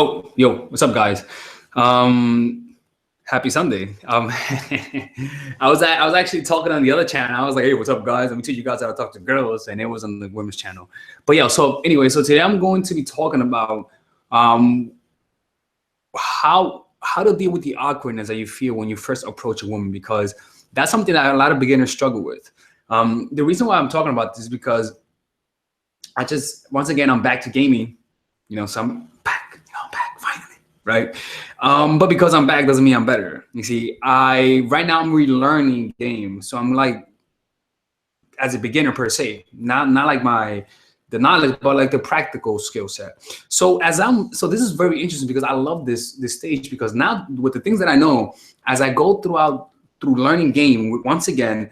Oh, yo, what's up, guys? Um, Happy Sunday. I was actually talking on the other channel. I was like, hey, what's up, guys? Let me teach you guys how to talk to girls, and it was on the women's channel. But yeah, so anyway, so today I'm going to be talking about um how to deal with the awkwardness that you feel when you first approach a woman, because that's something that a lot of beginners struggle with. The reason why I'm talking about this is because I just once again I'm back to gaming, so I'm back, I'm back finally, right? But because I'm back doesn't mean I'm better. You see, I right now I'm relearning games, so I'm like as a beginner per se, not like the knowledge, but like the practical skill set. So this is very interesting because I love this stage, because now with the things that I know, as I go through learning game, once again,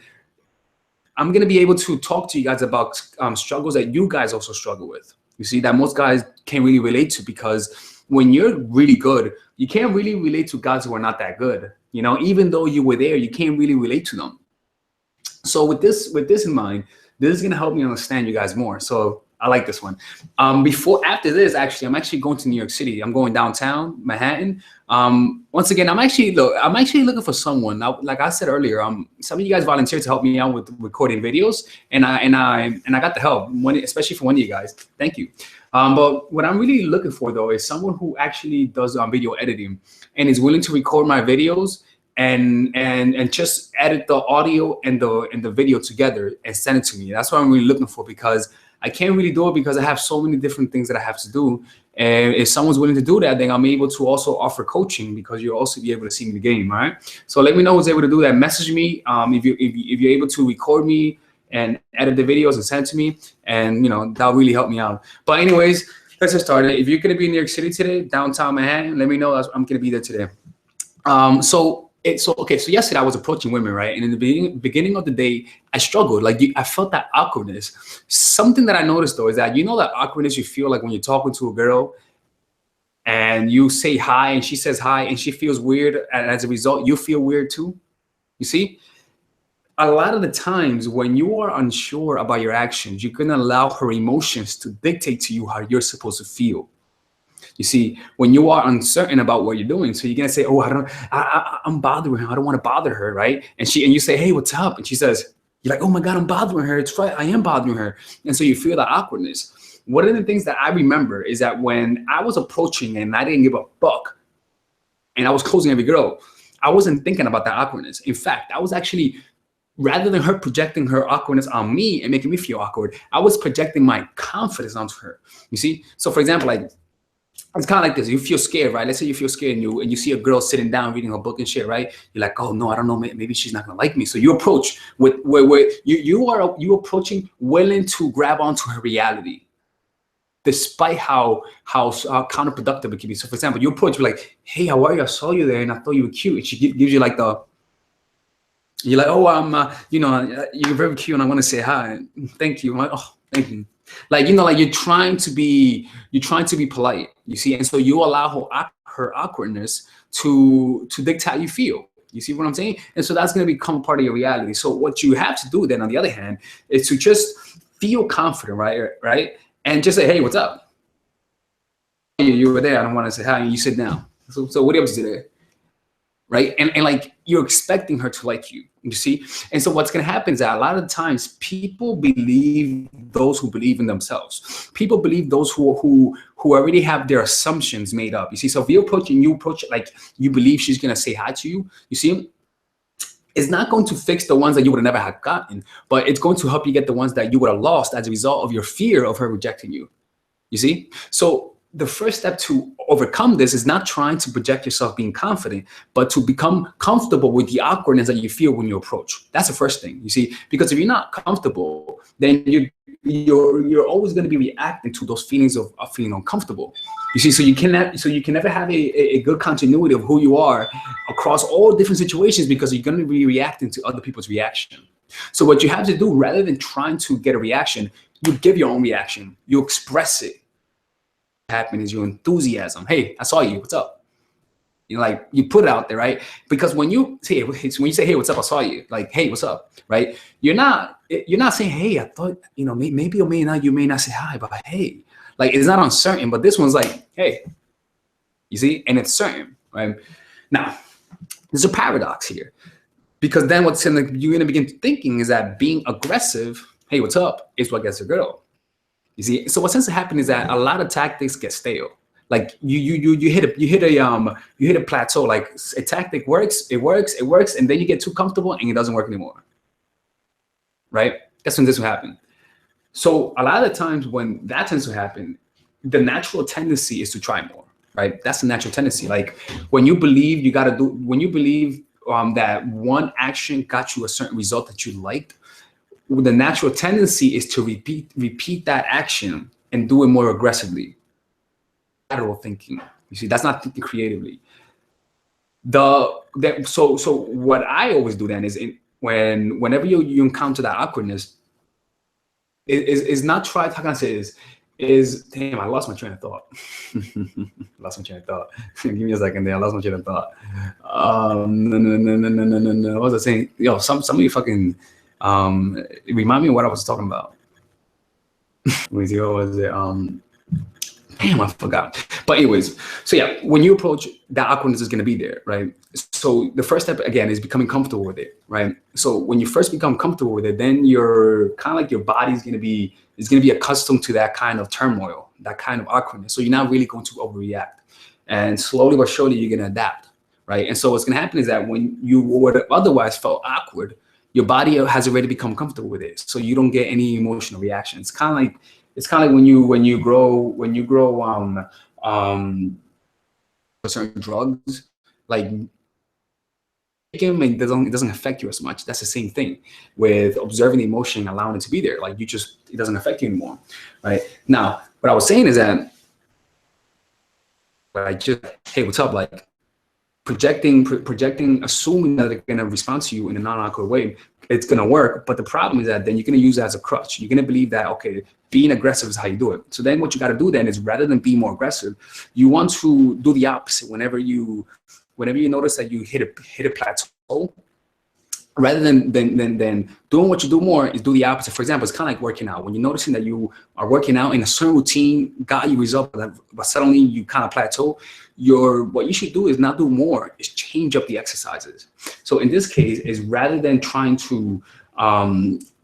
I'm gonna be able to talk to you guys about struggles that you guys also struggle with. You see, that most guys can't really relate to, because when you're really good, you can't really relate to guys who are not that good. Even though you were there, you can't really relate to them. So with this in mind, this is gonna help me understand you guys more. So I like this one. After this, actually, I'm actually going to New York City. I'm going downtown Manhattan. Once again, I'm actually looking for someone. Like I said earlier, some of you guys volunteered to help me out with recording videos, and I got the help, especially for one of you guys. Thank you. But what I'm really looking for though is someone who actually does video editing and is willing to record my videos and just edit the audio and the video together and send it to me. That's what I'm really looking for, because I can't really do it because I have so many different things that I have to do. And if someone's willing to do that, then I'm able to also offer coaching, because you'll also be able to see me in the game. All right. So let me know who's able to do that. Message me if you're able to record me and edit the videos and send it to me, and that'll really help me out. But anyways, let's get started. If you're gonna be in New York City today, downtown Manhattan, let me know. I'm gonna be there today. So yesterday I was approaching women, right? And in the beginning of the day, I struggled. I felt that awkwardness. Something that I noticed though is that that awkwardness you feel like when you're talking to a girl and you say hi and she says hi and she feels weird, and as a result you feel weird too. You see, a lot of the times when you are unsure about your actions, you're gonna allow her emotions to dictate to you how you're supposed to feel. You see, when you are uncertain about what you're doing, so you're gonna say, "Oh, I'm bothering her. I don't want to bother her," right? And you say, "Hey, what's up?" And she says, "You're like, oh my God, I'm bothering her. It's right, I am bothering her." And so you feel that awkwardness. One of the things that I remember is that when I was approaching and I didn't give a fuck, and I was closing every girl, I wasn't thinking about that awkwardness. In fact, I was actually, rather than her projecting her awkwardness on me and making me feel awkward, I was projecting my confidence onto her. You see, so for example, it's kind of like this. You feel scared, right? Let's say you feel scared and you see a girl sitting down reading a book and shit, right? You're like, oh no, I don't know, maybe she's not gonna like me. So you approach with where you approaching willing to grab onto her reality, despite how counterproductive it can be. So for example, you approach, you're like, hey, how are you? I saw you there and I thought you were cute. And she gives you like you're like, oh, you're very cute and I want to say hi. Thank you. I'm like, oh, thank you. Like you're trying to be polite, you see, and so you allow her awkwardness to dictate how you feel. You see what I'm saying? And so that's going to become part of your reality. So what you have to do then, on the other hand, is to just feel confident, right, and just say, hey, what's up? You were there. I don't want to say hi, and you sit down. So what are you up to today? Right? And like you're expecting her to like you, you see? And so what's gonna happen is that a lot of times people believe those who believe in themselves. People believe those who already have their assumptions made up. You see, so if you approach it like you believe she's gonna say hi to you, you see, it's not going to fix the ones that you would have never had gotten, but it's going to help you get the ones that you would have lost as a result of your fear of her rejecting you. You see? So the first step to overcome this is not trying to project yourself being confident, but to become comfortable with the awkwardness that you feel when you approach. That's the first thing, you see, because if you're not comfortable, then you're always going to be reacting to those feelings of feeling uncomfortable. You see, so you can never have a good continuity of who you are across all different situations, because you're going to be reacting to other people's reaction. So what you have to do, rather than trying to get a reaction, you give your own reaction, you express it. Happen is your enthusiasm. Hey, I saw you. What's up? You put it out there, right? Because when you say, hey, what's up? I saw you. Like, hey, what's up? Right? You're not saying, hey, I thought, maybe or may not, you may not say hi, but hey, like it's not uncertain. But this one's like, hey, You see, and it's certain, right? Now, there's a paradox here, because then you're gonna begin thinking is that being aggressive, hey, what's up, is what gets a girl. You see, so what tends to happen is that a lot of tactics get stale. Like you hit a plateau. Like a tactic works, and then you get too comfortable and it doesn't work anymore. Right? That's when this will happen. So a lot of the times when that tends to happen, the natural tendency is to try more. Right? That's the natural tendency. Like when you believe that one action got you a certain result that you liked, the natural tendency is to repeat that action and do it more aggressively. Lateral thinking. You see, that's not thinking creatively. So what I always do then is whenever you encounter that awkwardness, is not try. How can I say this? Is damn, I lost my train of thought. Lost my train of thought. Give me a second there. I lost my train of thought. No. What was I saying? Yo, some of you fucking remind me of what I was talking about. What was it? Damn, I forgot. But anyways, so yeah, when you approach, that awkwardness is going to be there, right? So the first step again is becoming comfortable with it, right? So when you first become comfortable with it, then you're kind of like your body's going to be accustomed to that kind of turmoil, that kind of awkwardness. So you're not really going to overreact, and slowly but surely you're going to adapt, right? And so what's going to happen is that when you would otherwise felt awkward, your body has already become comfortable with it, so you don't get any emotional reaction. It's kind of like when you grow certain drugs, like it doesn't affect you as much. That's the same thing with observing the emotion, allowing it to be there. Like it doesn't affect you anymore, right? Now, what I was saying is that, like, just hey, what's up? Like projecting, assuming that they're gonna respond to you in a non-awkward way, it's gonna work. But the problem is that then you're gonna use it as a crutch. You're gonna believe that, okay, being aggressive is how you do it. So then what you got to do then is, rather than being more aggressive, you want to do the opposite. Whenever you notice that you hit a plateau, rather than doing what you do more, is do the opposite. For example, it's kind of like working out. When you're noticing that you are working out in a certain routine, got you result, but suddenly you kind of plateau, what you should do is not do more, is change up the exercises. So in this case, is rather than trying to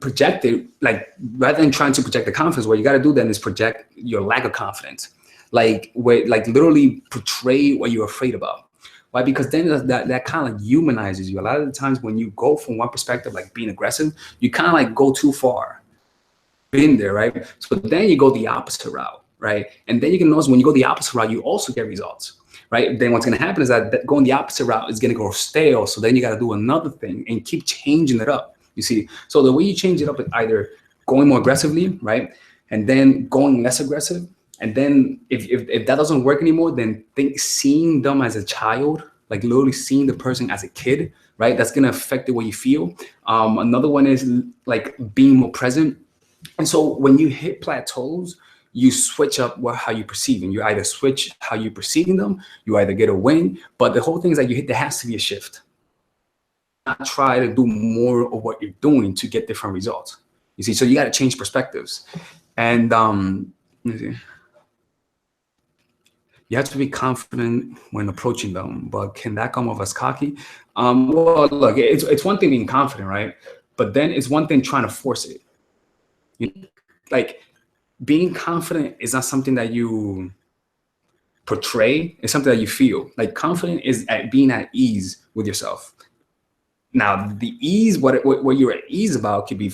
project it, like rather than trying to project the confidence, what you got to do then is project your lack of confidence, like literally portray what you're afraid about. Why? Because then that kind of like humanizes you. A lot of the times when you go from one perspective, like being aggressive, you kind of like go too far in there, right? So then you go the opposite route, right? And then you can notice when you go the opposite route, you also get results, right? Then what's going to happen is that going the opposite route is going to go stale. So then you got to do another thing and keep changing it up. You see, so the way you change it up is either going more aggressively, right? And then going less aggressive. And then if that doesn't work anymore, then seeing them as a child, like literally seeing the person as a kid, right? That's going to affect the way you feel. Another one is like being more present. And so when you hit plateaus, you switch up how you perceive them. You either switch how you're perceiving them, you either get a win, but the whole thing is that there has to be a shift. Not try to do more of what you're doing to get different results. You see, so you got to change perspectives. And let me see. You have to be confident when approaching them, but can that come off as cocky? Well, look, it's one thing being confident, right? But then it's one thing trying to force it. Like being confident is not something that you portray. It's something that you feel. Like confident is at being at ease with yourself. Now, the ease, what you're at ease about could be,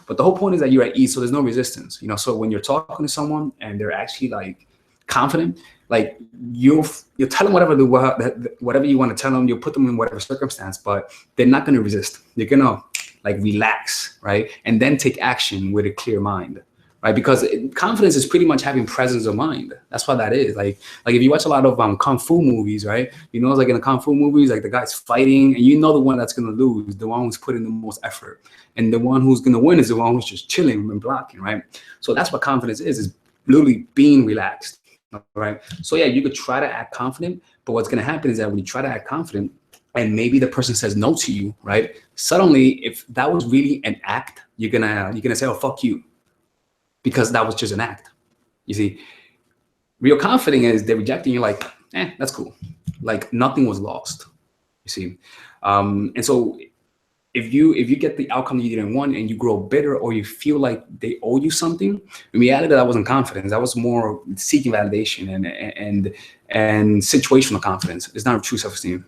but the whole point is that you're at ease, so there's no resistance. So when you're talking to someone and they're actually like confident, like you'll tell them whatever you want to tell them. You'll put them in whatever circumstance, but they're not going to resist. They're going to like relax, right? And then take action with a clear mind. Right, because confidence is pretty much having presence of mind. That's what that is. Like if you watch a lot of kung fu movies, right? Like in the kung fu movies, like the guy's fighting, and the one that's gonna lose, the one who's putting the most effort, and the one who's gonna win is the one who's just chilling and blocking, right? So that's what confidence is literally being relaxed, right? So yeah, you could try to act confident, but what's gonna happen is that when you try to act confident, and maybe the person says no to you, right? Suddenly, if that was really an act, you're gonna say, "Oh, fuck you." Because that was just an act. You see, Real confident is they're rejecting you, like, that's cool. Like nothing was lost. You see, and so if you get the outcome you didn't want and you grow bitter or you feel like they owe you something, in reality that wasn't confidence. That was more seeking validation and situational confidence. It's not true self-esteem.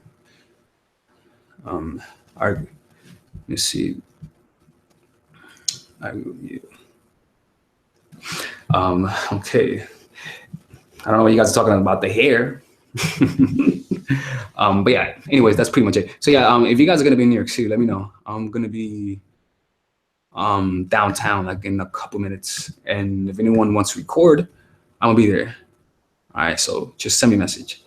All right, let me see. Okay. I don't know what you guys are talking about the hair. But yeah, anyways, that's pretty much it. So yeah, if you guys are gonna be in New York City, let me know. I'm gonna be downtown like in a couple minutes, and if anyone wants to record, I'm gonna be there. All right, so just send me a message.